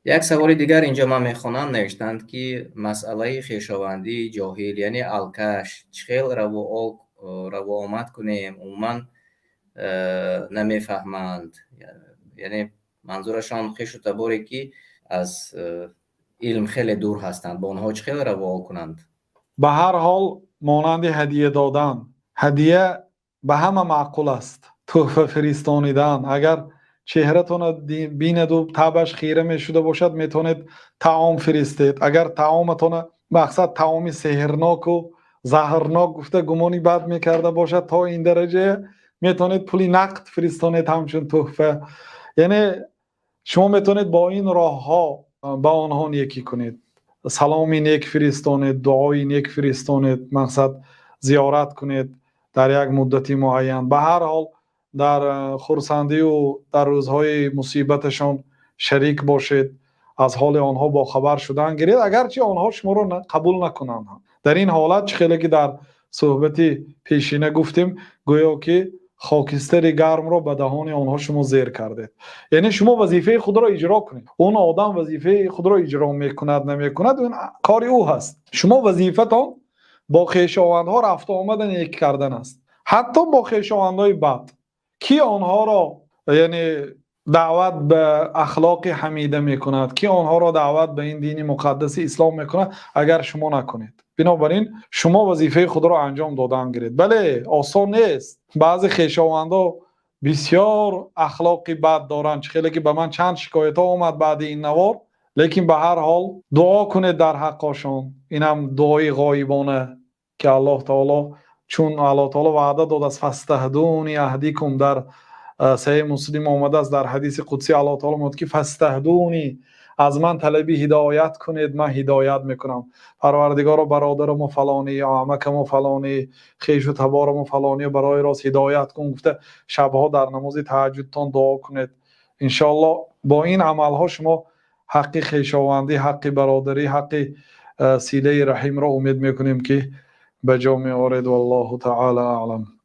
یک سوال دیگر اینجا من میخوانم، نوشتند که مسئله خویشاوندی جاهل یعنی الکش چخیل رو آمد کنیم عموما نمیفهمند، یعنی منظورشان خویش و تباری که از علم خیلی دور هستند، با آنها چخیل رو کنند. به هر حال مانند هدیه دادن، هدیه به همه معقول است. تحفه فرستانیدن، اگر چهرهتون بیند و تبش خیره می شده باشد میتونید طعام فرستید. اگر طعامتون مقصد طعامی سحرناک و زهرناک گفته گمانی بد میکرده باشد تا این درجه میتونید پولی نقد فرستانید همچون تحفه. یعنی شما میتونید با این راه ها با آنها نیکی کنید. سلامی نیک فرستانید، دعای نیک فرستانید، مقصد زیارت کنید در یک مدتی معین. به هر حال در خرسندی و در روزهای مصیبتشان شریک باشید، از حال آنها با خبر شدن گیرید اگرچه آنها شما را قبول نکنند. در این حالت خیلی که در صحبتی پیشینه گفتیم گویا که خاکستر گرم را به دهان آنها شما زیر کردید. یعنی شما وظیفه خود را اجرا کنید. اون آدم وظیفه خود را اجرا میکند نمیکند اون کار او هست. شما وظیفتان با خویشاوندها رفت آمد نیک کردن است، حتی با خویشاوندهای بد. کی آنها را یعنی دعوت به اخلاق حمیده میکند، کی آنها را دعوت به این دین مقدس اسلام میکند اگر شما نکنید. بنابراین شما وظیفه خود را انجام دادن گیرید. بله آسان نیست، بعضی خویشاوندها بسیار اخلاقی بد دارند، خیلی که به من چند شکایت ها اومد بعد این نوار. لیکن به هر حال دعا کنید در حقشان. اینم دعای غایبانه که الله تعالی، چون الله تعالی وعده داد از فاستهدونی اهدیکم، در صحیح مسلم آمده است در حدیث قدسی الله تعالی میگه که فاستهدونی، از من طلبی هدایت کنید من هدایت میکنم. پروردگار برادرم فلانی، عمکم فلانی، خویش و تبارم فلانی برای راست هدایت کن. گفته شبها در نماز تهجدتان دعا کنید. ان شاء الله با این عمل ها شما حق خویشاوندی، حق برادری، حق صله رحم را امید میکنیم که به جا میآورید. والله تعالی اعلم.